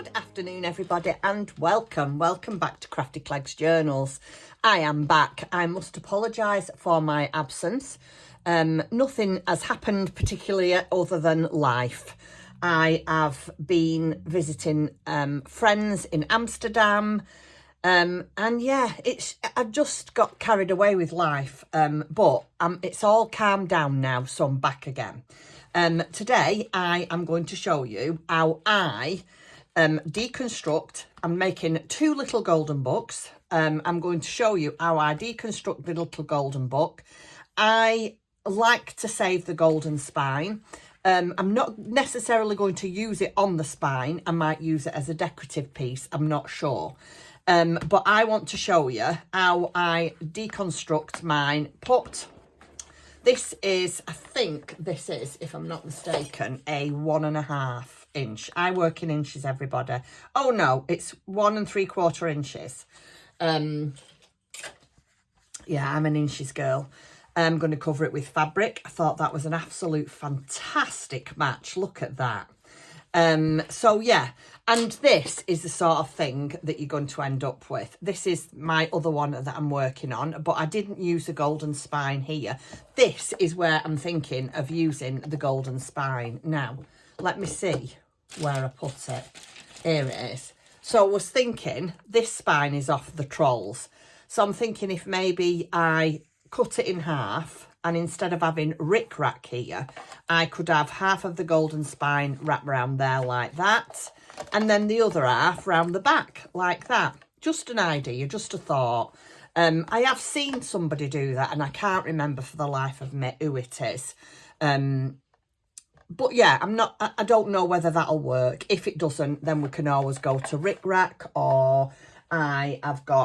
Good afternoon, everybody, and welcome back to Crafty Clegg's Journals. I am back. I must apologise for my absence. Nothing has happened particularly other than life. I have been visiting friends in Amsterdam, and yeah, I just got carried away with life, but it's all calmed down now, so I'm back again. Today I am going to show you how I deconstruct. I'm making two little golden books. I'm going to show you how I deconstruct the little golden book. I like to save the golden spine. I'm not necessarily going to use it on the spine. I might use it as a decorative piece. I'm not sure. But I want to show you how I deconstruct mine. This is, I think this is, if I'm not mistaken, a 1.5 inch. I work in inches, everybody. Oh no, it's 1 3/4 inches. Yeah, I'm an inches girl. I'm going to cover it with fabric. I thought that was an absolute fantastic match. Look at that. So yeah, and this is the sort of thing that you're going to end up with. This is my other one that I'm working on, but I didn't use the golden spine here. This is where I'm thinking of using the golden spine. Now, let me see where I put it. Here it is. So I was thinking this spine is off the trolls. So I'm thinking if maybe I cut it in half, and instead of having rick-rack here, I could have half of the golden spine wrapped around there like that, and then the other half round the back like that. Just an idea, just a thought. I have seen somebody do that, and I can't remember for the life of me who it is. But yeah, I don't know whether that'll work. If it doesn't, then we can always go to rick-rack, or I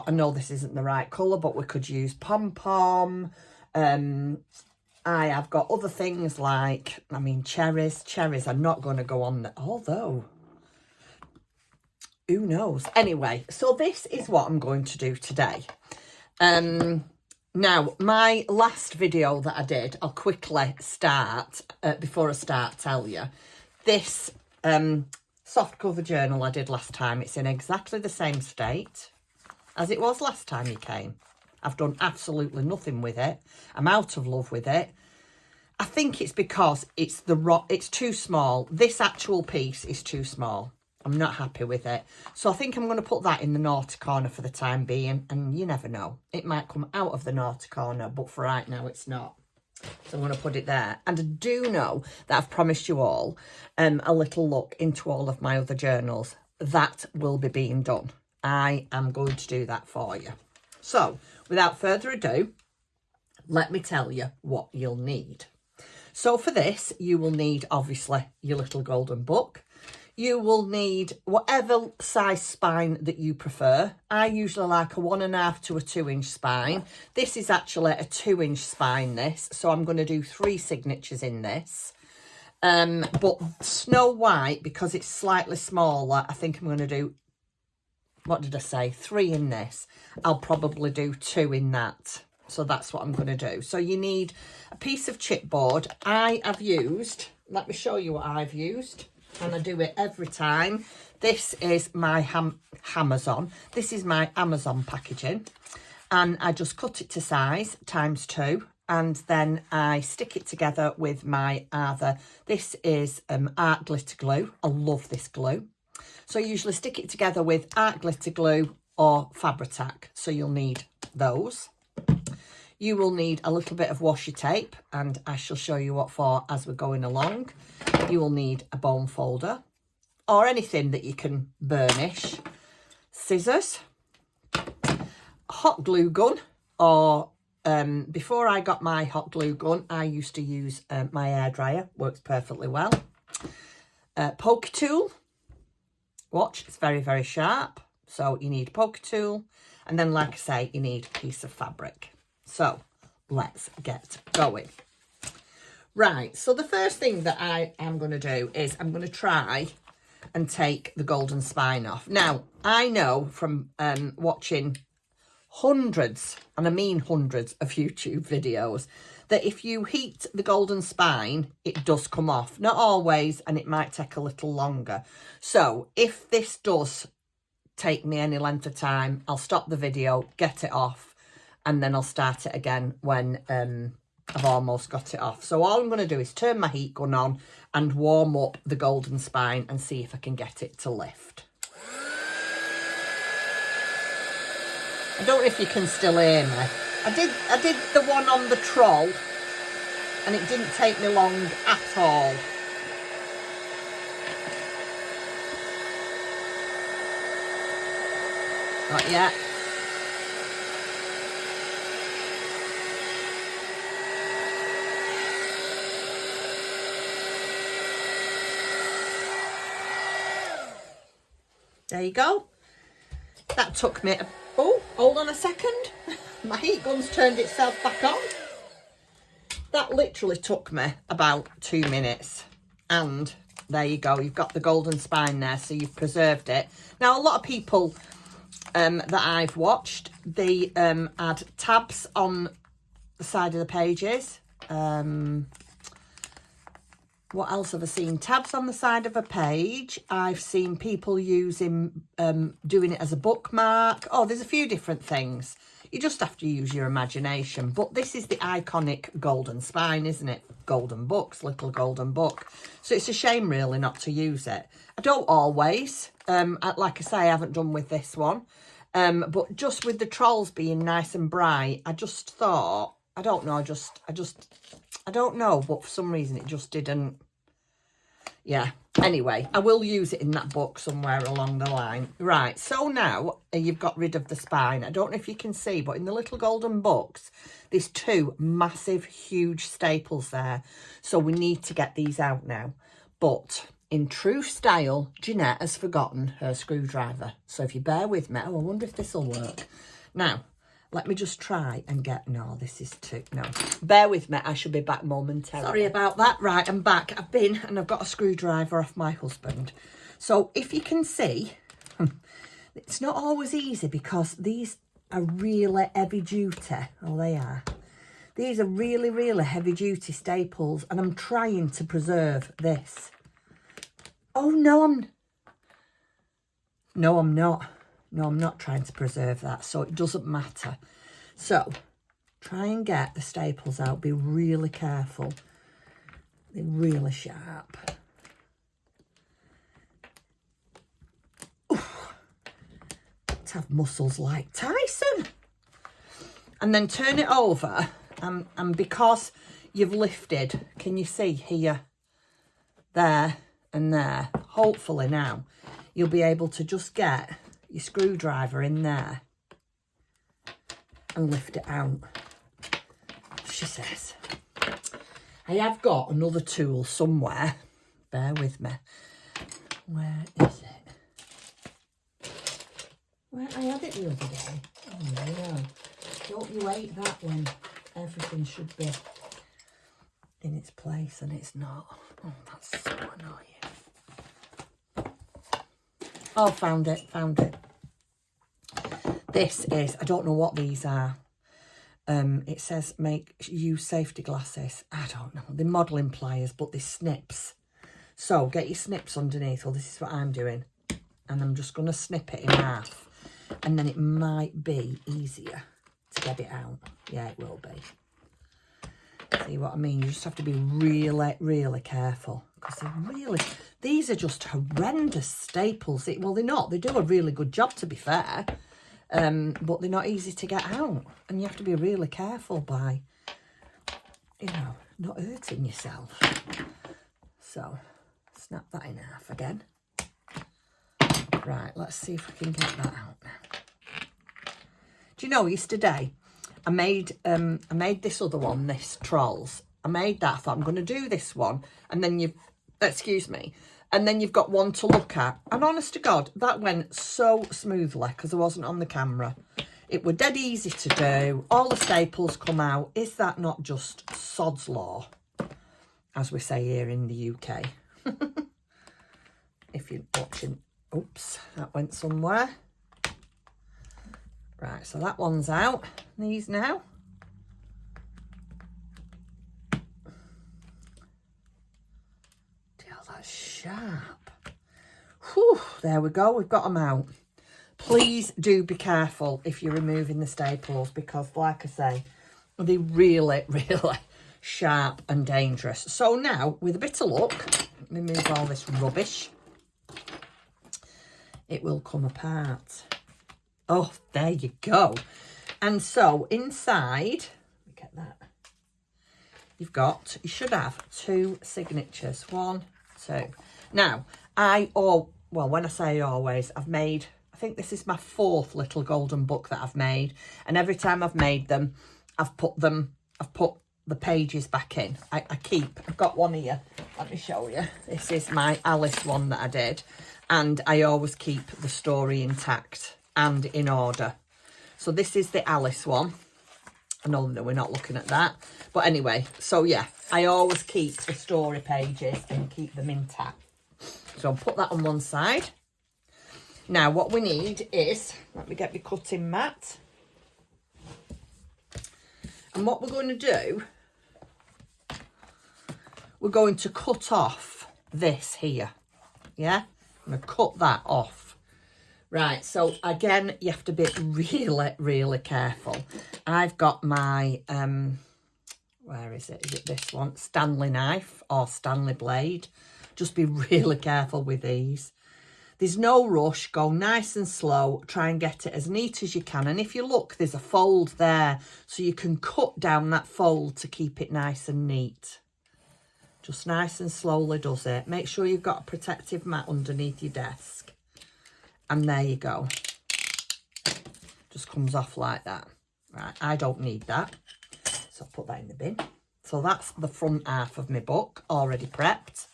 know this isn't the right colour, but we could use pom-pom. I have got other things like, cherries. Cherries are not going to go on there, although, who knows? Anyway, so this is what I'm going to do today. Now, my last video that I did, I'll quickly start, before I start, tell you. This soft cover journal I did last time, it's in exactly the same state as it was last time you came. I've done absolutely nothing with it. I'm out of love with it. I think it's because it's too small. This actual piece is too small. I'm not happy with it. So I think I'm going to put that in the naughty corner for the time being. And you never know. It might come out of the naughty corner, but for right now it's not. So I'm going to put it there. And I do know that I've promised you all a little look into all of my other journals. That will be being done. I am going to do that for you. So, without further ado, let me tell you what you'll need. So for this, you will need, obviously, your little golden book. You will need whatever size spine that you prefer. I usually like a 1.5 to a 2 inch spine. This is actually a 2 inch spine, this. So I'm going to do 3 signatures in this. But Snow White, because it's slightly smaller, I think I'm going to do, what did I say, 3 in this. I'll probably do 2 in that. So that's what I'm going to do. So you need a piece of chipboard. I have used, let me show you what I've used. And I do it every time. This is my Amazon. This is my Amazon packaging. And I just cut it to size ×2. And then I stick it together with my other. This is art glitter glue. I love this glue. So I usually stick it together with art glitter glue or Fabri-Tac. So you'll need those. You will need a little bit of washi tape, and I shall show you what for as we're going along. You will need a bone folder or anything that you can burnish. Scissors, hot glue gun, or before I got my hot glue gun, I used to use my hairdryer. Works perfectly well. Poker tool. Watch, it's very, very sharp. So you need a poker tool. And then, like I say, you need a piece of fabric. So let's get going. Right, so the first thing that I am going to do is I'm going to try and take the golden spine off. Now, I know from watching hundreds, and I mean hundreds of YouTube videos, that if you heat the golden spine, it does come off. Not always, and it might take a little longer. So if this does take me any length of time, I'll stop the video, get it off, and then I'll start it again when I've almost got it off. So all I'm going to do is turn my heat gun on and warm up the golden spine and see if I can get it to lift. I don't know if you can still hear me. I did the one on the troll and it didn't take me long at all. Not yet. There you go. That took me... Oh, hold on a second. My heat gun's turned itself back on. That literally took me about 2 minutes. And there you go. You've got the golden spine there, so you've preserved it. Now, a lot of people that I've watched, they add tabs on the side of the pages. What else have I seen? Tabs on the side of a page. I've seen people using, doing it as a bookmark. Oh, there's a few different things. You just have to use your imagination. But this is the iconic golden spine, isn't it? Golden books, little golden book. So it's a shame, really, not to use it. I don't always. Like I say, I haven't done with this one. But just with the trolls being nice and bright, I just thought, I don't know, I don't know, but for some reason it just didn't. Yeah. Anyway, I will use it in that book somewhere along the line. Right, so now you've got rid of the spine. I don't know if you can see, but in the little golden books, there's 2 massive, huge staples there. So we need to get these out now. But in true style, Jeanette has forgotten her screwdriver. So if you bear with me, oh, I wonder if this will work. Now, let me just try and get... No, this is too... No. Bear with me. I shall be back momentarily. Sorry about that. Right, I'm back. I've been and I've got a screwdriver off my husband. So if you can see, it's not always easy because these are really heavy duty. Oh, they are. These are really, really heavy duty staples and I'm trying to preserve this. Oh, no, I'm not. No, I'm not trying to preserve that, so it doesn't matter. So, try and get the staples out. Be really careful. They're really sharp. Oof. To have muscles like Tyson. And then turn it over, and because you've lifted, can you see here, there, and there? Hopefully now, you'll be able to just get your screwdriver in there and lift it out. She says, I have got another tool somewhere. Bear with me. Where is it? Where I had it the other day. Oh yeah. Don't you hate that when everything should be in its place and it's not? Oh, that's so annoying. Oh, found it. This is, I don't know what these are. It says use safety glasses. I don't know. They're modelling pliers, but they're snips. So get your snips underneath. Well, this is what I'm doing. And I'm just going to snip it in half. And then it might be easier to get it out. Yeah, it will be. See what I mean? You just have to be really, really careful. Because these are just horrendous staples. Well, they're not. They do a really good job, to be fair. But they're not easy to get out. And you have to be really careful by, not hurting yourself. So, snap that in half again. Right, let's see if we can get that out now. Do you know, yesterday, I made this other one, this Trolls. I made that. I thought I'm going to do this one. And then and then you've got one to look at. And honest to God, that went so smoothly because I wasn't on the camera. It were dead easy to do. All the staples come out. Is that not just sod's law, as we say here in the UK? If you're watching. Oops, that went somewhere. Right, so that one's out. These now. that's sharp. Whew, there we go. We've got them out. Please do be careful if you're removing the staples because, like I say, they're really, really sharp and dangerous. So now, with a bit of luck, let me move all this rubbish. It will come apart. Oh, there you go. And so inside, get that. You should have 2 signatures. 1, 2. Now, when I say always, I've made, I think this is my 4th little golden book that I've made. And every time I've made them, I've put the pages back in. I've got one here. Let me show you. This is my Alice one that I did. And I always keep the story intact and in order. So this is the Alice one. I know that we're not looking at that. But anyway, so yeah, I always keep the story pages and keep them intact. So I'll put that on one side. Now what we need is, let me get my cutting mat. And what we're going to do, we're going to cut off this here. Yeah? I'm going to cut that off. Right, so again, you have to be really, really careful. I've got my, where is it? Is it this one? Stanley knife or Stanley blade. Just be really careful with these. There's no rush. Go nice and slow. Try and get it as neat as you can. And if you look, there's a fold there. So you can cut down that fold to keep it nice and neat. Just nice and slowly does it. Make sure you've got a protective mat underneath your desk. And there you go. Just comes off like that. Right, I don't need that. So I'll put that in the bin. So that's the front half of my book, already prepped.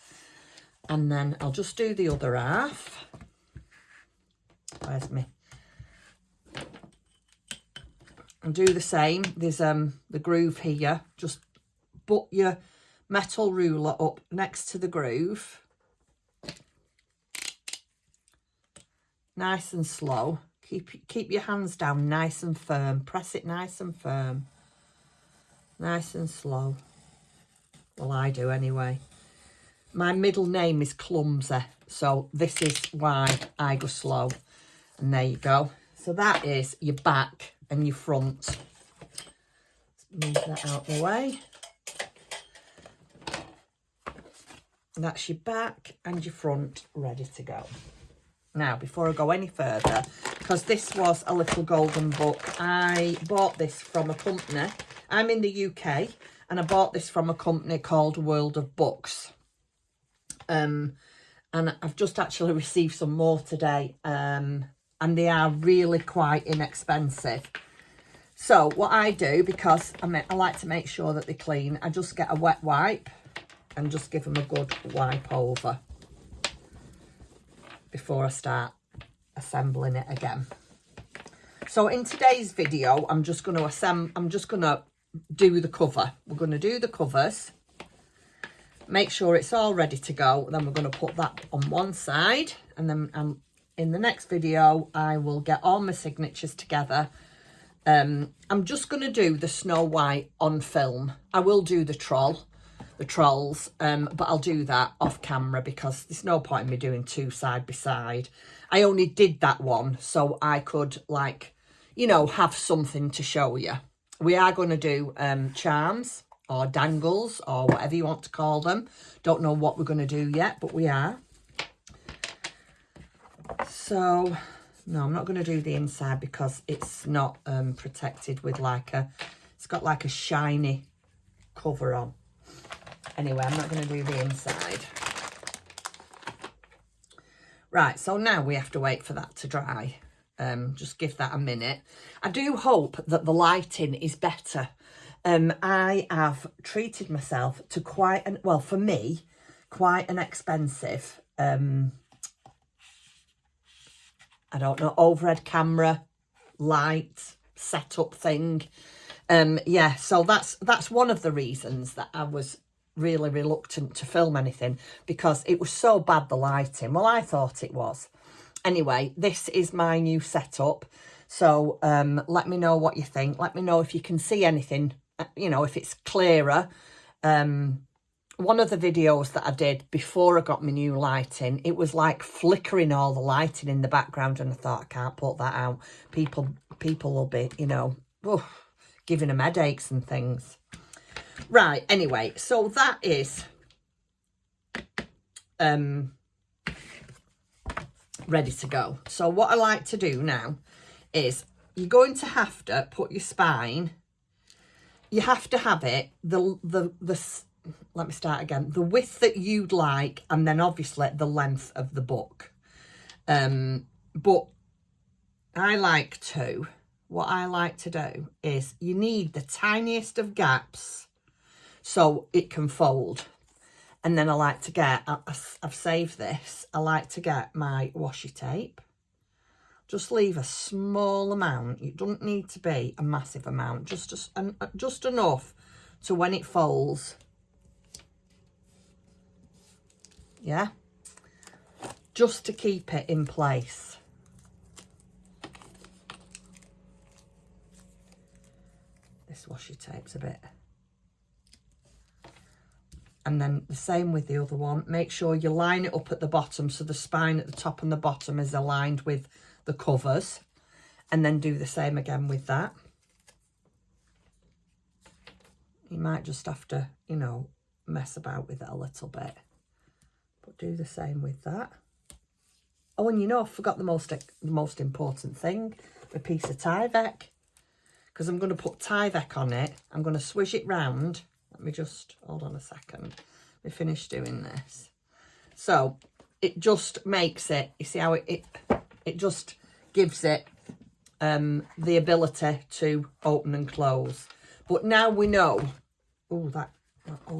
And then I'll just do the other half. Where's me? And do the same. There's the groove here. Just put your metal ruler up next to the groove. Nice and slow. Keep your hands down nice and firm. Press it nice and firm. Nice and slow. Well, I do anyway. My middle name is Clumsy, so this is why I go slow. And there you go. So that is your back and your front. Let's move that out of the way. And that's your back and your front ready to go. Now, before I go any further, because this was a little golden book, I bought this from a company. I'm in the UK, and I bought this from a company called World of Books. And I've just actually received some more today, and they are really quite inexpensive. So what I do, because I like to make sure that they're clean, I just get a wet wipe and just give them a good wipe over before I start assembling it again. So in today's video, I'm just going to do the cover. We're going to do the covers, make sure it's all ready to go. Then we're going to put that on one side, and then in the next video, I will get all my signatures together. I'm just going to do the Snow White on film. I will do the trolls, but I'll do that off camera because there's no point in me doing 2 side by side. I only did that one so I could, like, you know, have something to show you. We are going to do charms or dangles or whatever you want to call them. Don't know what we're going to do yet, but we are. So, no, I'm not going to do the inside because it's not protected with it's got like a shiny cover on. Anyway, I'm not going to do the inside. Right, so now we have to wait for that to dry. Just give that a minute. I do hope that the lighting is better. I have treated myself to for me, quite an expensive, I don't know, overhead camera, light, setup thing. Yeah, so that's one of the reasons that I was really reluctant to film anything, because it was so bad, the lighting. Well, I thought it was. Anyway, this is my new setup. So let me know what you think. Let me know if you can see anything, you know, if it's clearer. one of the videos that I did before I got my new lighting, it was like flickering all the lighting in the background, and I thought, I can't put that out. People will be, you know, giving them headaches and things. Right, anyway, so that is ready to go. So what I like to do now is you're going to have to put your spine, you have to have it, let me start again, the width that you'd like, and then obviously the length of the book. But what I like to do is you need the tiniest of gaps so it can fold. And then I like to get, I've saved this, I like to get my washi tape. Just leave a small amount. It doesn't need to be a massive amount, just enough to when it folds. Yeah, just to keep it in place. This washi tape's a bit. And then the same with the other one. Make sure you line it up at the bottom so the spine at the top and the bottom is aligned with the covers. And then do the same again with that. You might just have to, you know, mess about with it a little bit. But do the same with that. Oh, and you know, I forgot the most important thing, a piece of Tyvek. Because I'm going to put Tyvek on it. I'm going to swish it round. Let me just, hold on a second. Let me finish doing this. So, it just makes it, you see how it just gives it the ability to open and close. But now we know, hold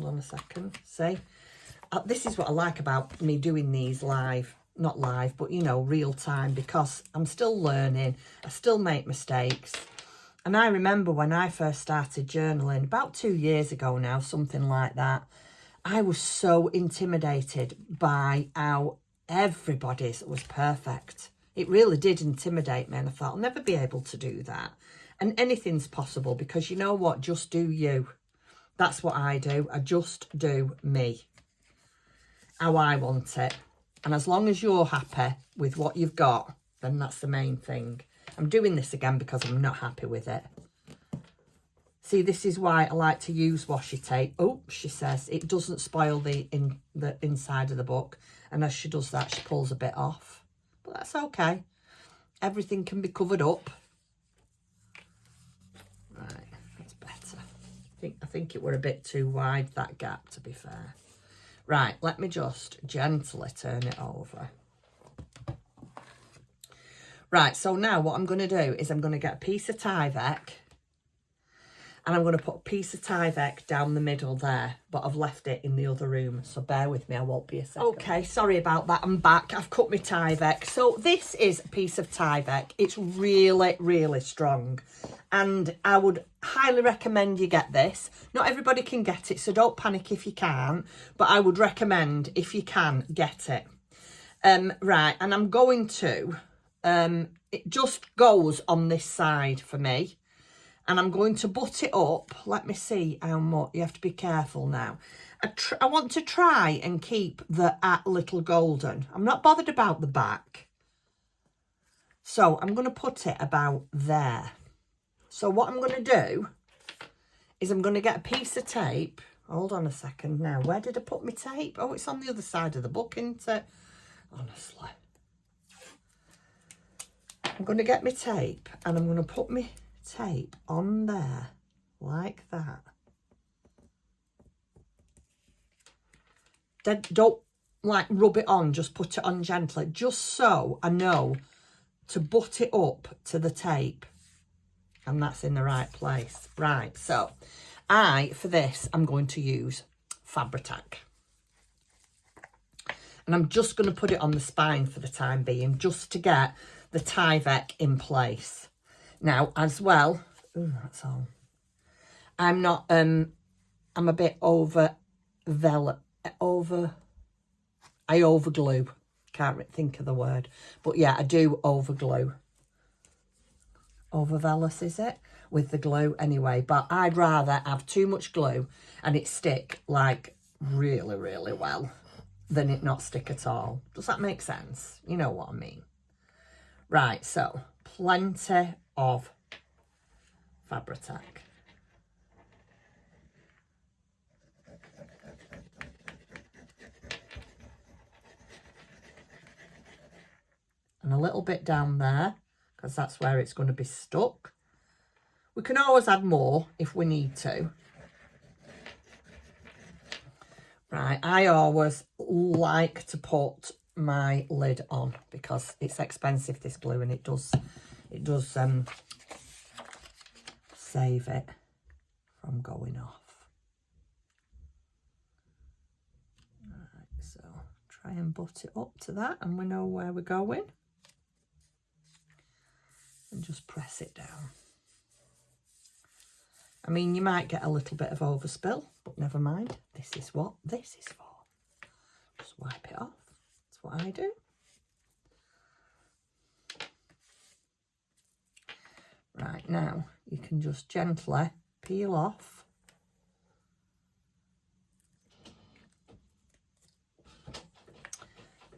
on a second, see? This is what I like about me doing these live, not live, but, you know, real time, because I'm still learning. I still make mistakes. And I remember when I first started journaling, about 2 years ago now, something like that, I was so intimidated by how everybody's was perfect. It really did intimidate me, and I thought, I'll never be able to do that. And anything's possible, because you know what? Just do you. That's what I do. I just do me. How I want it. And as long as you're happy with what you've got, then that's the main thing. I'm doing this again because I'm not happy with it. See, this is why I like to use washi tape. Oh, she says it doesn't spoil the inside of the book. And as she does that, she pulls a bit off. But that's okay. Everything can be covered up. Right, that's better. I think it were a bit too wide, that gap, to be fair. Right, let me just gently turn it over. Right, so now what I'm going to do is I'm going to get a piece of Tyvek, and I'm going to put a piece of Tyvek down the middle there, but I've left it in the other room, so bear with me, I won't be a second. Okay, sorry about that, I'm back. I've cut my Tyvek. So this is a piece of Tyvek. It's really, really strong, and I would highly recommend you get this. Not everybody can get it, so don't panic if you can't, but I would recommend, if you can, get it. Right, and I'm going to... it just goes on this side for me, and I'm going to butt it up. Let me see how much. You have to be careful now. I want to try and keep the little golden. I'm not bothered about the back, so I'm going to put it about there. So what I'm going to do is I'm going to get a piece of tape. Hold on a second now. Where did I put my tape? Oh, it's on the other side of the book, isn't it? Honestly. I'm going to get my tape, and I'm going to put my tape on there like that. Don't like rub it on, just put it on gently, just so I know to butt it up to the tape, and that's in the right place. Right, so for this, I'm going to use Fabri-Tac. And I'm just going to put it on the spine for the time being, just to get the Tyvek in place. Now, as well, that's all. I'm a bit I overglue. Can't think of the word. But yeah, I do overglue. Overvelours, is it? With the glue anyway. But I'd rather have too much glue and it stick like really, really well than it not stick at all. Does that make sense? You know what I mean. Right, so plenty of Fabri-Tac. And a little bit down there, because that's where it's going to be stuck. We can always add more if we need to. Right, I always like to put my lid on because it's expensive, this glue, and it does save it from going off. Right, so try and butt it up to that, and we know where we're going. And just press it down. I mean, you might get a little bit of overspill, but never mind. This is what this is for. Just wipe it off. That's what I do. Right, now you can just gently peel off.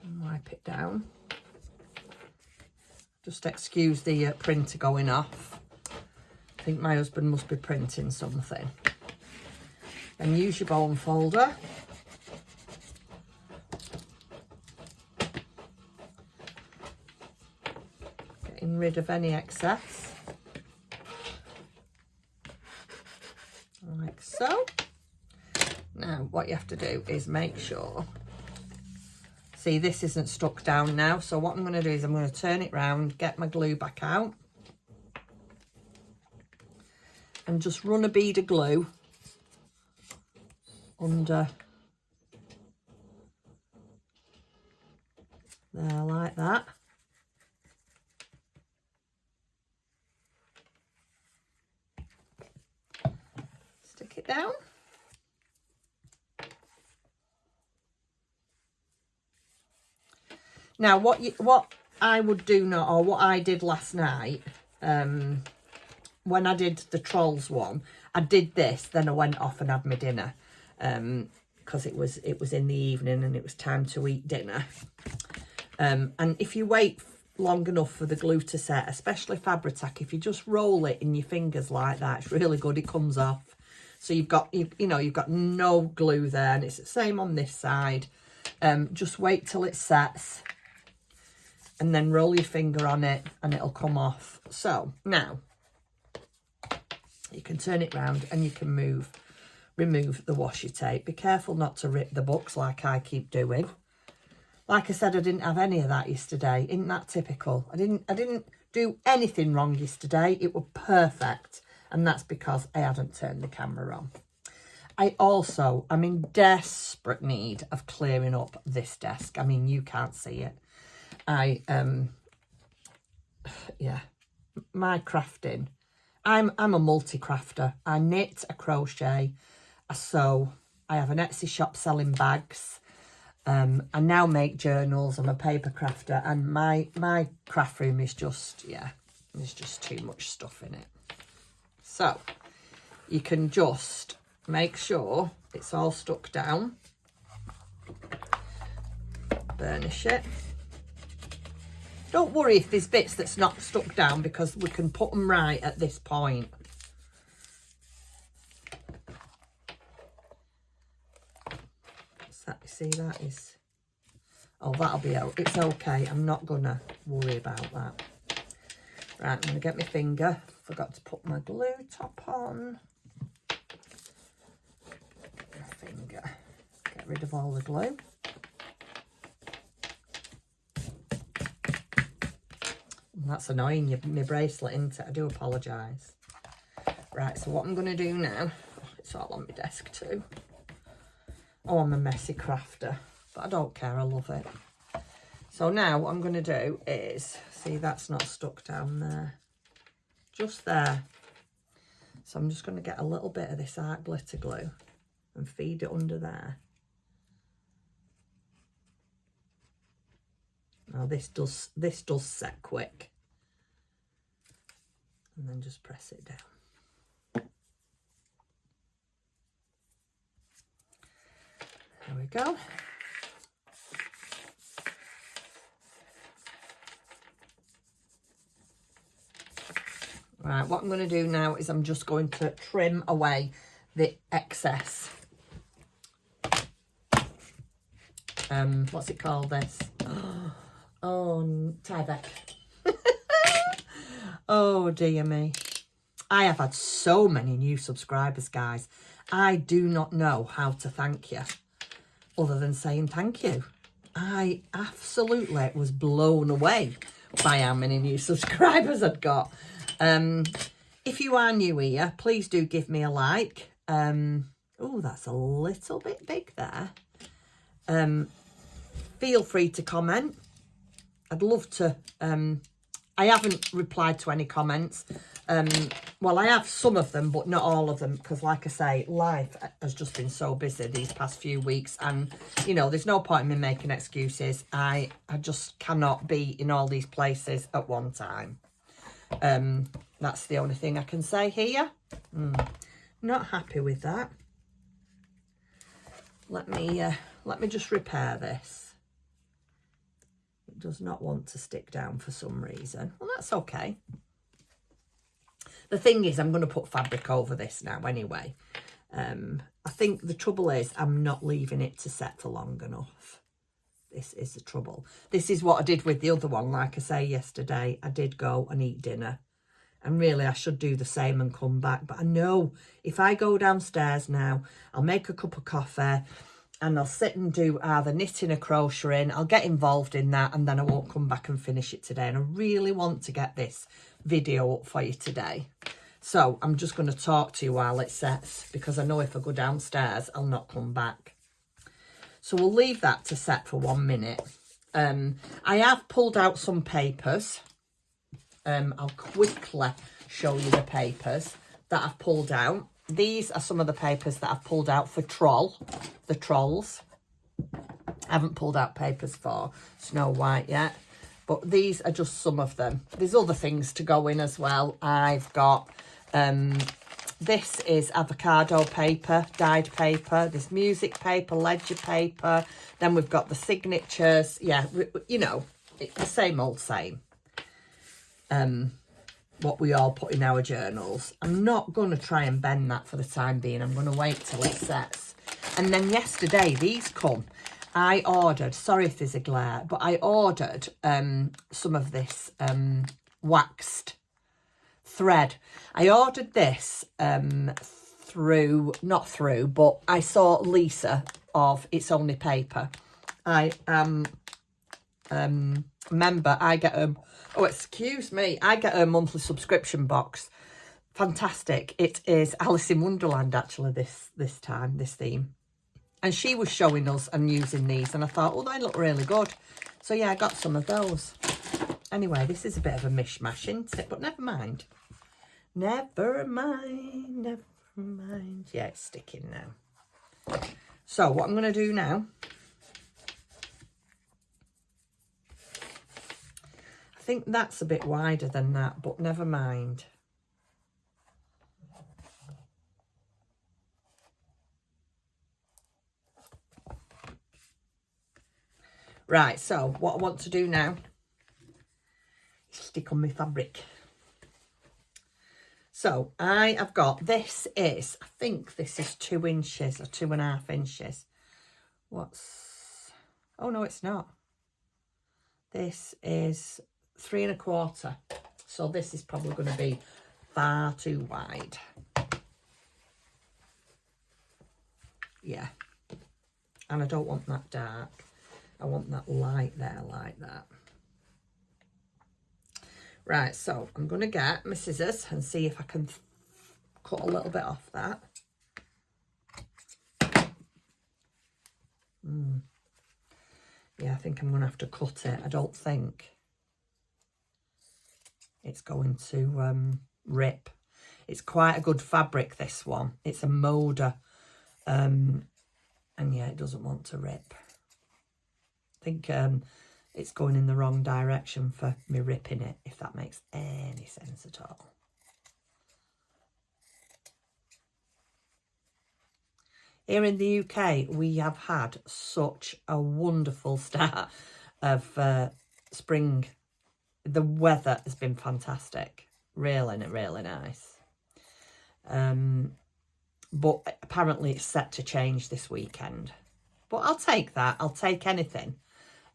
And wipe it down. Just excuse the printer going off. I think my husband must be printing something. Then use your bone folder. Getting rid of any excess. Like so. Now what you have to do is make sure. See, this isn't stuck down now. So what I'm going to do is I'm going to turn it round, get my glue back out. And just run a bead of glue under there like that. Stick it down. Now what I would do now, or what I did last night, when I did the Trolls one, I did this, then I went off and had my dinner, because it was in the evening and it was time to eat dinner. And if you wait long enough for the glue to set, especially Fabri-Tac, if you just roll it in your fingers like that, it's really good. It comes off. So you've got no glue there, and it's the same on this side. Just wait till it sets, and then roll your finger on it, and it'll come off. So now you can turn it round and you can remove the washi tape. Be careful not to rip the books like I keep doing. Like I said, I didn't have any of that yesterday. Isn't that typical? I didn't do anything wrong yesterday. It was perfect. And that's because I hadn't turned the camera on. I'm in desperate need of clearing up this desk. I mean, you can't see it. Yeah, my crafting. I'm a multi-crafter. I knit, I crochet, I sew. I have an Etsy shop selling bags. I now make journals. I'm a paper crafter, and my craft room is just, yeah, there's just too much stuff in it. So you can just make sure it's all stuck down. Burnish it. Don't worry if there's bits that's not stuck down, because we can put them right at this point. See, that is, oh, that'll be out. It's okay. I'm not gonna worry about that. Right, I'm gonna get my finger. Forgot to put my glue top on. My finger. Get rid of all the glue. That's annoying, my bracelet, isn't it? I do apologise. Right, so what I'm going to do now, it's all on my desk too. Oh, I'm a messy crafter, but I don't care, I love it. So now what I'm going to do is, see, that's not stuck down there, just there. So I'm just going to get a little bit of this art glitter glue and feed it under there. Now this does set quick. And then just press it down. There we go. Right, what I'm going to do now is I'm just going to trim away the excess. What's it called, this? Oh, Tyvek. Oh, dear me. I have had so many new subscribers, guys. I do not know how to thank you other than saying thank you. I absolutely was blown away by how many new subscribers I'd got. If you are new here, please do give me a like. Oh, that's a little bit big there. Feel free to comment. I'd love to. I haven't replied to any comments. Well, I have some of them, but not all of them, because like I say, life has just been so busy these past few weeks, and you know, there's no point in me making excuses. I just cannot be in all these places at one time. That's the only thing I can say here. Not happy with that. Let me just repair this. It does not want to stick down for some reason. Well, that's okay. The thing is, I'm going to put fabric over this now anyway. I think the trouble is I'm not leaving it to set for long enough. This is the trouble. This is what I did with the other one. Like I say, yesterday, I did go and eat dinner. And really, I should do the same and come back. But I know if I go downstairs now, I'll make a cup of coffee and I'll sit and do either knitting or crocheting. I'll get involved in that and then I won't come back and finish it today. And I really want to get this video up for you today. So I'm just going to talk to you while it sets, because I know if I go downstairs, I'll not come back. So we'll leave that to set for 1 minute. I have pulled out some papers. I'll quickly show you the papers that I've pulled out. These are some of the papers that I've pulled out for the trolls. I haven't pulled out papers for Snow White yet, but these are just some of them. There's other things to go in as well. I've got, this is avocado paper, dyed paper. There's music paper, ledger paper. Then we've got the signatures. Yeah, you know, the same old same. What we all put in our journals. I'm not going to try and bend that for the time being. I'm going to wait till it sets. And then yesterday, these come. I ordered, sorry if there's a glare, but I ordered some of this waxed thread. I ordered this but I saw Lisa of It's Only Paper. I am member. I get I get a monthly subscription box. Fantastic. It is Alice in Wonderland, actually, this theme. And she was showing us and using these, and I thought, oh, they look really good. So yeah, I got some of those. Anyway, this is a bit of a mishmash, isn't it? But never mind. Never mind, never mind. Yeah, it's sticking now. So what I'm going to do now, I think that's a bit wider than that, but never mind. Right, so what I want to do now is stick on my fabric. So I have got, this is, I think this is 2 inches or 2.5 inches. Oh no, it's not. This is 3 1/4. So this is probably going to be far too wide. Yeah. And I don't want that dark. I want that light there like that. Right, so I'm going to get my scissors and see if I can cut a little bit off that. Yeah, I think I'm going to have to cut it. I don't think it's going to rip. It's quite a good fabric, this one. It's a Moda. And yeah, it doesn't want to rip. I think it's going in the wrong direction for me ripping it, if that makes any sense at all. Here in the UK, we have had such a wonderful start of spring. The weather has been fantastic. Really, really nice. But apparently it's set to change this weekend. But I'll take that. I'll take anything.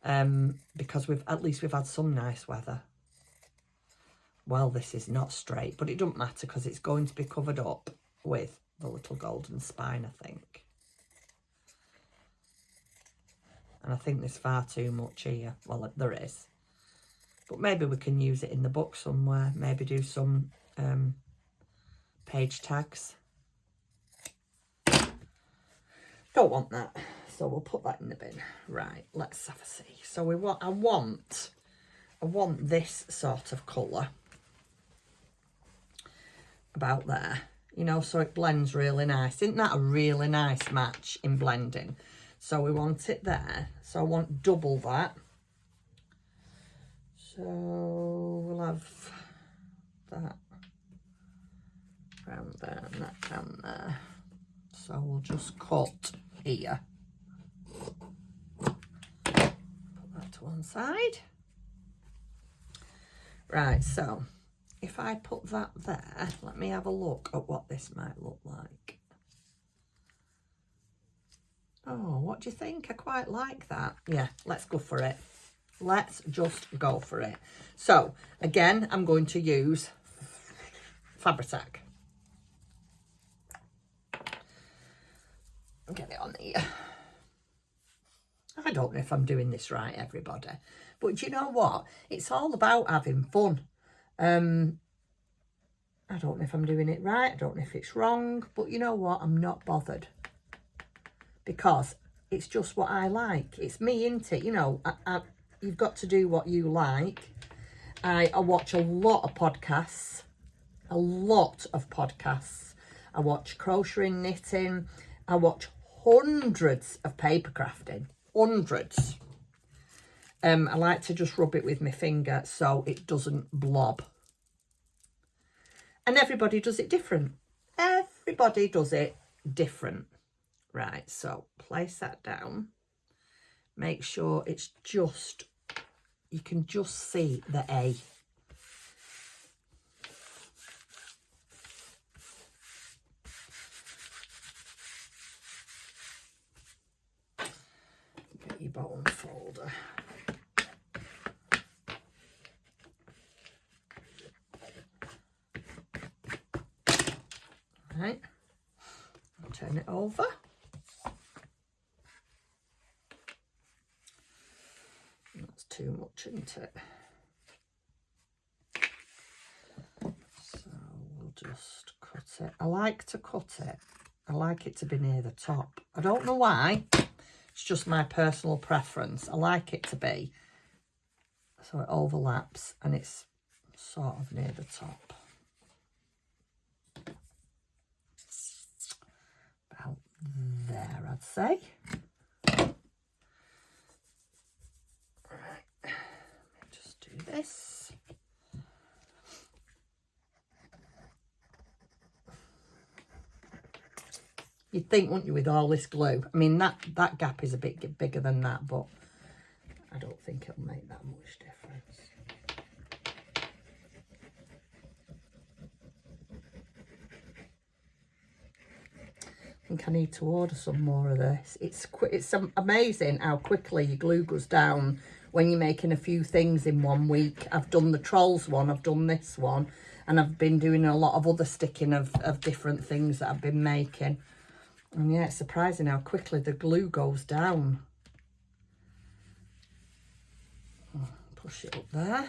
Because at least we've had some nice weather. Well, this is not straight, but it doesn't matter because it's going to be covered up with the little golden spine, I think. And I think there's far too much here. Well, there is. But maybe we can use it in the book somewhere. Maybe do some page tags. Don't want that. So we'll put that in the bin. Right, let's have a see. So I want this sort of colour about there, you know, so it blends really nice. Isn't that a really nice match in blending? So we want it there. So I want double that. So we'll have that round there and that down there. So we'll just cut here. Put that to one side. Right, so if I put that there, let me have a look at what this might look like. Oh, what do you think? I quite like that. Yeah, let's go for it. Let's just go for it. So, again, I'm going to use Fabri-Tac. Get it on here. I don't know if I'm doing this right, everybody. But you know what? It's all about having fun. I don't know if I'm doing it right. I don't know if it's wrong. But you know what? I'm not bothered. Because it's just what I like. It's me, isn't it? You know, you've got to do what you like. I watch a lot of podcasts. A lot of podcasts. I watch crocheting, knitting. I watch hundreds of paper crafting. Hundreds. I like to just rub it with my finger so it doesn't blob. And everybody does it different. Everybody does it different. Right, so place that down. Make sure it's just, you can just see the A. Get your bottom folder. Right, I'll turn it over. That's too much, isn't it? So we'll just cut it. I like to cut it. I like it to be near the top. I don't know why. It's just my personal preference. I like it to be so it overlaps and it's sort of near the top. About there, I'd say. Right, let me just do this. You'd think, wouldn't you, with all this glue? I mean, that gap is a bit bigger than that, but I don't think it'll make that much difference. I think I need to order some more of this. It's amazing how quickly your glue goes down when you're making a few things in 1 week. I've done the Trolls one, I've done this one, and I've been doing a lot of other sticking of different things that I've been making. And yeah, it's surprising how quickly the glue goes down. Push it up there.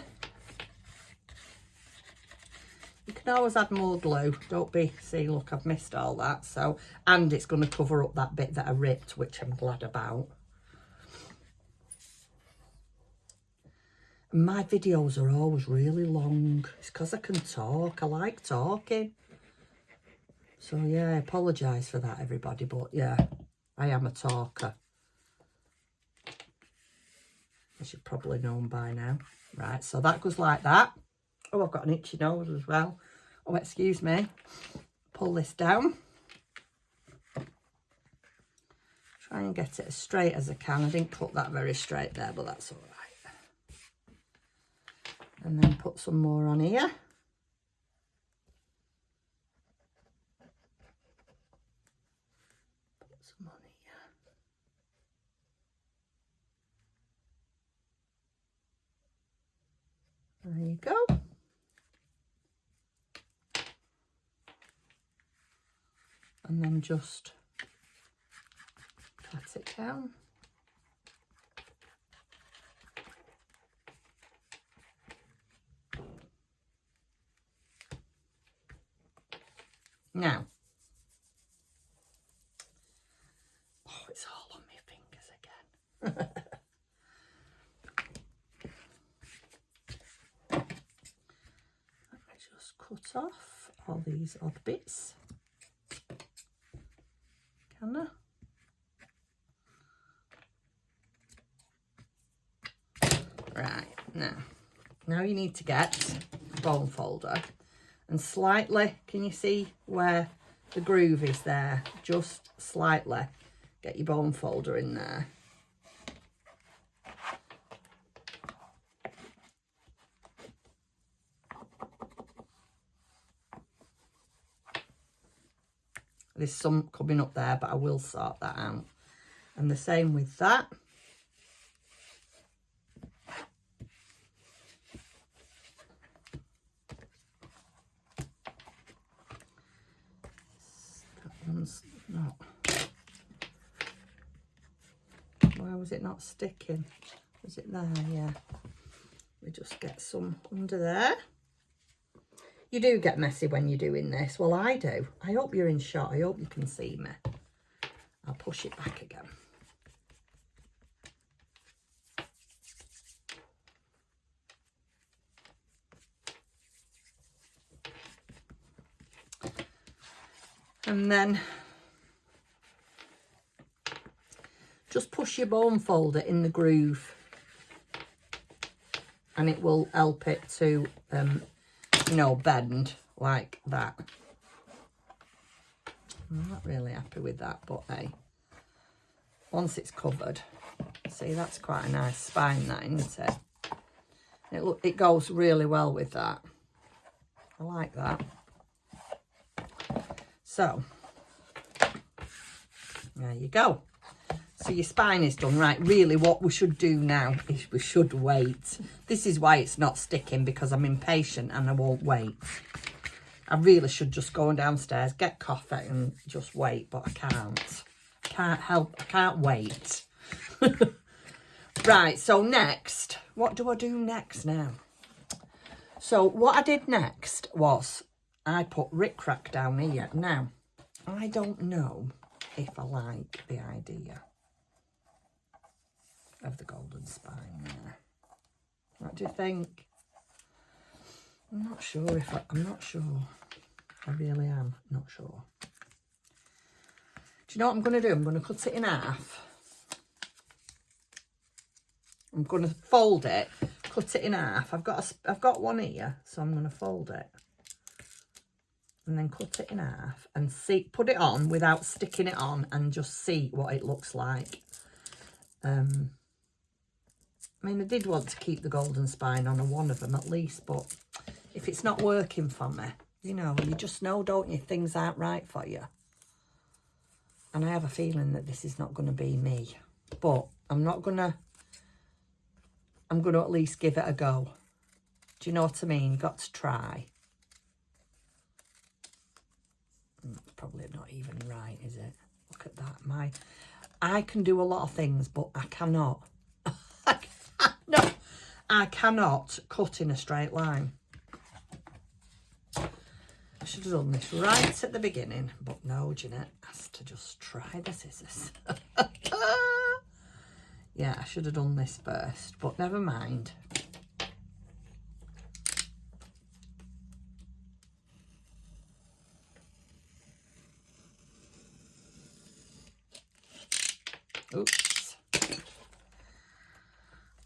You can always add more glue. Don't be, see, look, I've missed all that. So, and it's going to cover up that bit that I ripped, which I'm glad about. My videos are always really long. It's because I can talk. I like talking. So, yeah, I apologise for that, everybody. But, yeah, I am a talker. As you've probably known by now. Right, so that goes like that. Oh, I've got an itchy nose as well. Oh, excuse me. Pull this down. Try and get it as straight as I can. I didn't cut that very straight there, but that's all right. And then put some more on here. Put some on here. There you go. And then just pat it down. Now, oh, it's all on my fingers again. Let me just cut off all these odd bits. Can I? Right, now you need to get a bone folder and slightly, can you see where the groove is there? Just slightly get your bone folder in there. There's some coming up there, but I will sort that out. And the same with that. That one's not. Why was it not sticking? Was it there? Yeah. We just get some under there. You do get messy when you're doing this. Well, I do. I hope you're in shot. I hope you can see me. I'll push it back again. And then just push your bone folder in the groove and it will help it to you know, bend like that. I'm not really happy with that, but hey, once it's covered, see, that's quite a nice spine, that, isn't it? It goes really well with that. I like that. So there you go. So your spine is done. Right, really what we should do now is we should wait. This is why it's not sticking, because I'm impatient and I won't wait. I really should just go downstairs, get coffee and just wait, but I can't. Can't help, I can't wait. Right, so next, what do I do next now? So what I did next was I put Rick Rack down here. Now, I don't know if I like the idea of the golden spine there. What do you think? I'm not sure if I'm not sure. I really am not sure. Do you know what I'm going to do? I'm going to cut it in half. I'm going to fold it, cut it in half. I've got one here, so I'm going to fold it and then cut it in half and see, put it on without sticking it on and just see what it looks like. I mean, I did want to keep the golden spine on one of them at least, but if it's not working for me, you know, you just know, don't you, things aren't right for you. And I have a feeling that this is not going to be me, but I'm going to at least give it a go. Do you know what I mean? Got to try. It's probably not even right, is it? Look at that. I can do a lot of things, but I cannot. I cannot cut in a straight line. I should have done this right at the beginning, but no, Jeanette has to just try the scissors. Yeah, I should have done this first, but never mind. Oops.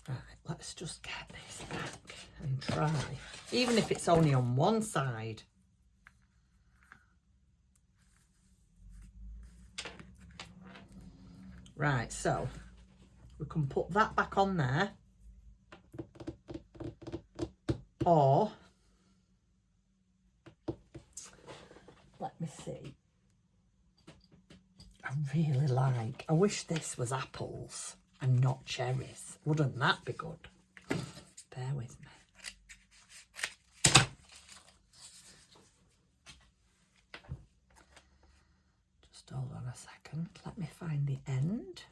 Right, let's just get this back and try. Even if it's only on one side. Right, so we can put that back on there. Or, let me see. I wish this was apples and not cherries. Wouldn't that be good? Bear with me. Just hold on a second. Let me find the end.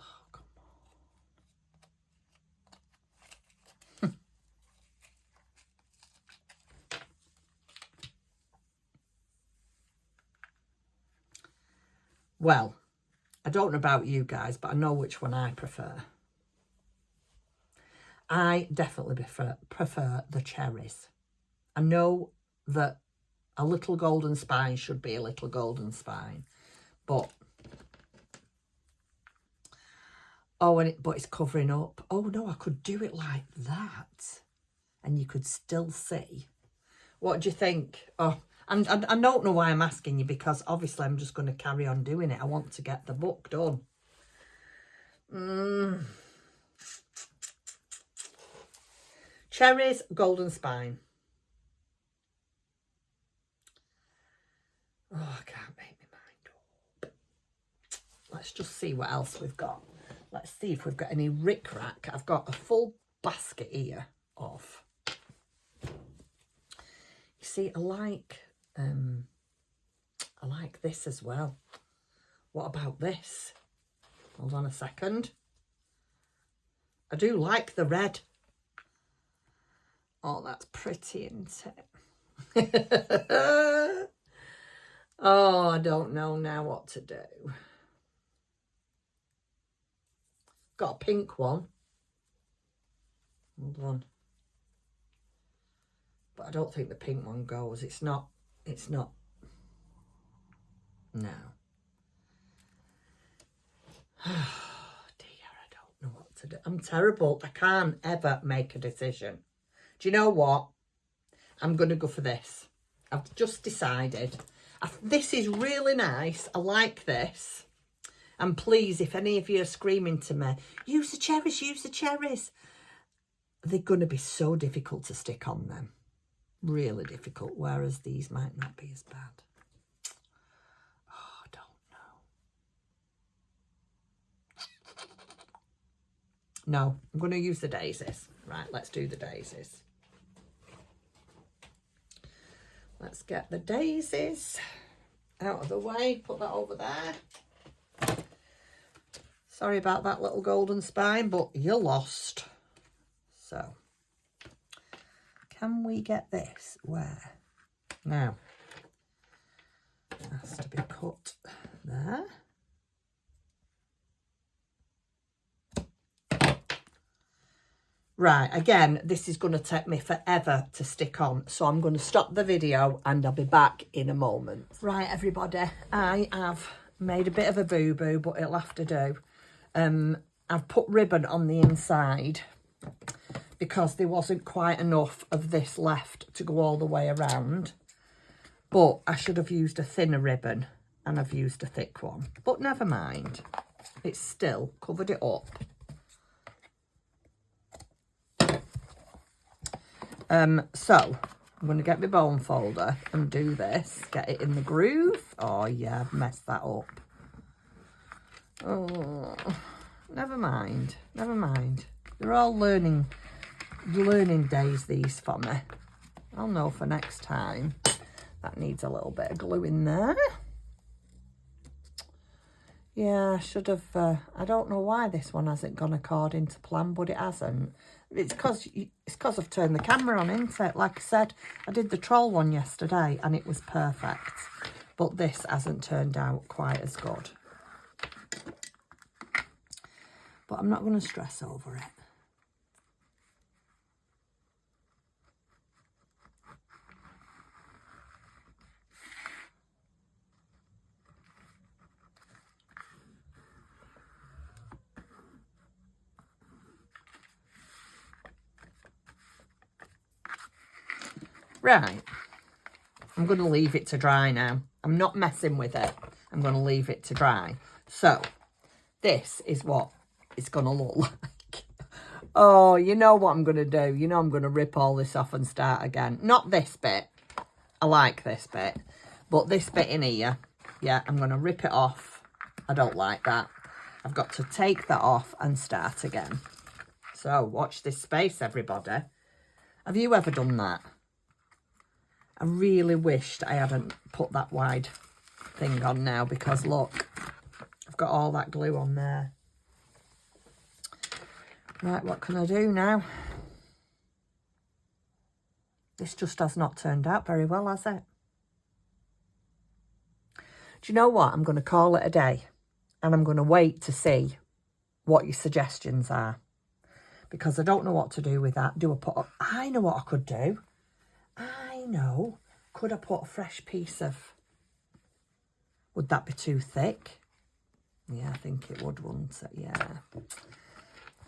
Oh, come on. Well, I don't know about you guys, but I know which one I prefer. I definitely prefer the cherries. I know that a little golden spine should be a little golden spine, but but it's covering up. Oh no, I could do it like that, and you could still see. What do you think? Oh, and I don't know why I'm asking you, because obviously I'm just going to carry on doing it. I want to get the book done. Cherries, golden spine. Oh, I can't make my mind up. Let's just see what else we've got. Let's see if we've got any rickrack. I've got a full basket here of. You see, I like this as well. What about this? Hold on a second. I do like the red. Oh, that's pretty, isn't it? Oh, I don't know now what to do. Got a pink one. Hold on. But I don't think the pink one goes. It's not. No. Oh dear, I don't know what to do. I'm terrible. I can't ever make a decision. Do you know what? I'm going to go for this. I've just decided. This is really nice. I like this. And please, if any of you are screaming to me, use the cherries, use the cherries. They're going to be so difficult to stick on them. Really difficult. Whereas these might not be as bad. Oh, I don't know. No, I'm going to use the daisies. Right, let's do the daisies. Let's get the daisies out of the way. Put that over there. Sorry about that little golden spine, but you're lost. So, can we get this? Where? Now, it has to be cut there. Right, again, this is going to take me forever to stick on, so I'm going to stop the video and I'll be back in a moment. Right, everybody, I have made a bit of a boo-boo, but it'll have to do. I've put ribbon on the inside because there wasn't quite enough of this left to go all the way around. But I should have used a thinner ribbon and I've used a thick one. But never mind, it's still covered it up. So I'm going to get my bone folder and do this, get it in the groove. Oh yeah, I've messed that up. Oh, never mind. They're all learning days, these for me. I'll know for next time. That needs a little bit of glue in there. Yeah, I should have, I don't know why this one hasn't gone according to plan, but it hasn't. It's because I've turned the camera on, isn't it? Like I said, I did the troll one yesterday and it was perfect. But this hasn't turned out quite as good. But I'm not going to stress over it. Right, I'm going to leave it to dry now I'm not messing with it. I'm going to leave it to dry. So this is what it's going to look like. Oh, you know what I'm going to do. You know I'm going to rip all this off and start again. Not this bit. I like this bit. But this bit in here, yeah, I'm going to rip it off. I don't like that. I've got to take that off and start again. So watch this space, everybody. Have you ever done that? I really wished I hadn't put that wide thing on now, because look, I've got all that glue on there. Right, what can I do now? This just has not turned out very well, has it? Do you know what? I'm going to call it a day, and I'm going to wait to see what your suggestions are, because I don't know what to do with that. I know what I could do. I know. Could I put a fresh piece of... Would that be too thick? Yeah, I think it would, wouldn't it? Yeah.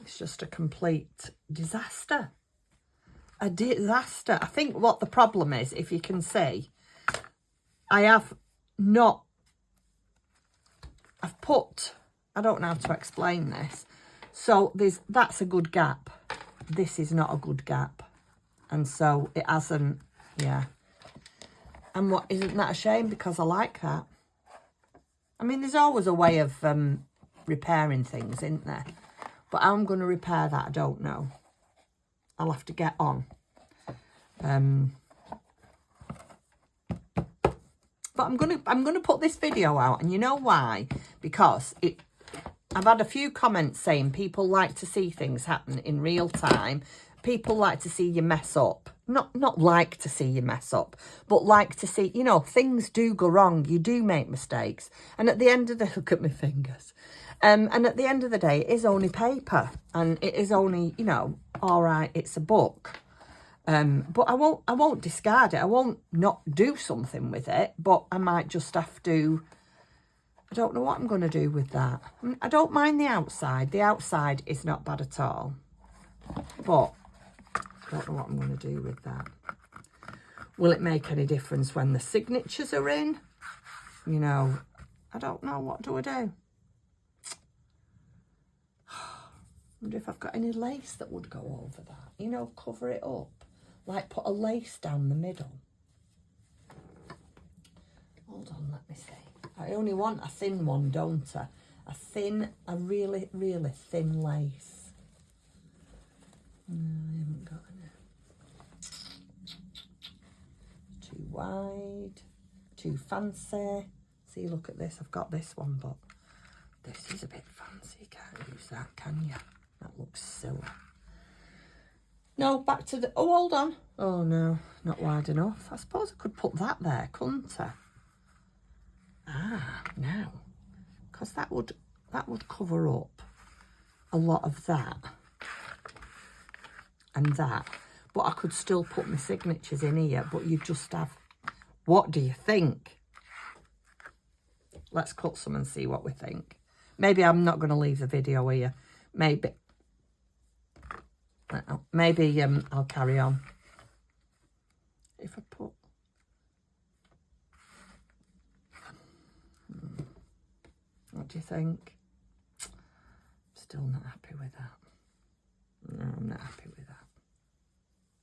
It's just a complete disaster. A disaster. I think what the problem is, if you can see, I've put... I don't know how to explain this. So that's a good gap. This is not a good gap. And so it hasn't, yeah. And what, isn't that a shame? Because I like that. I mean, there's always a way of repairing things, isn't there? But how I'm going to repair that, I don't know. I'll have to get on. But I'm gonna put this video out, and you know why? Because I've had a few comments saying people like to see things happen in real time. People like to see you mess up. Not like to see you mess up, but like to see, you know, things do go wrong. You do make mistakes. And at the end of the... Look at my fingers. And at the end of the day, it is only paper. And it is only, you know, all right, it's a book. But I won't discard it. I won't not do something with it. But I might just have to... I don't know what I'm going to do with that. I don't mind the outside. The outside is not bad at all. But I don't know what I'm going to do with that. Will it make any difference when the signatures are in? You know, I don't know. What do I do? I wonder if I've got any lace that would go over that. You know, cover it up. Like put a lace down the middle. Hold on, let me see. I only want a thin one, don't I? A really, really thin lace. No, I haven't got any. Too wide, too fancy. See, look at this. I've got this one, but this is a bit fancy. You can't use that, can you? That looks silly. No, back to the... Oh, hold on. Oh, no, not wide enough. I suppose I could put that there, couldn't I? Ah, now, because that would cover up a lot of that and that. But I could still put my signatures in here, but you just have... What do you think? Let's cut some and see what we think. Maybe I'm not going to leave the video here. Maybe I'll carry on. If I put... What do you think? Still not happy with that. No, I'm not happy with that.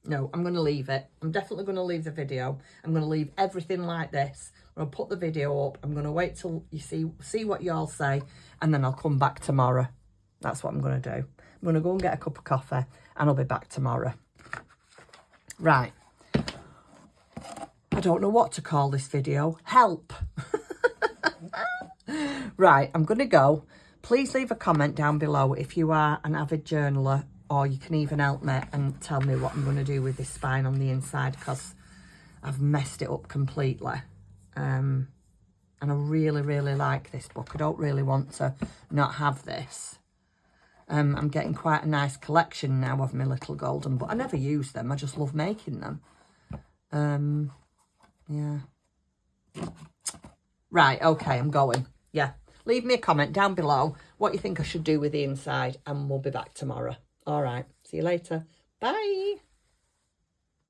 No, I'm going to leave it. I'm definitely going to leave the video. I'm going to leave everything like this. I'm going to put the video up. I'm going to wait till you see what you all say, and then I'll come back tomorrow. That's what I'm going to do. I'm going to go and get a cup of coffee, and I'll be back tomorrow. Right. I don't know what to call this video. Help. Right, I'm going to go. Please leave a comment down below if you are an avid journaler, or you can even help me and tell me what I'm going to do with this spine on the inside, because I've messed it up completely. And I really, really like this book. I don't really want to not have this. I'm getting quite a nice collection now of my little golden, but I never use them. I just love making them. Yeah. Right, okay, I'm going. Yeah. Leave me a comment down below what you think I should do with the inside, and we'll be back tomorrow. All right. See you later. Bye.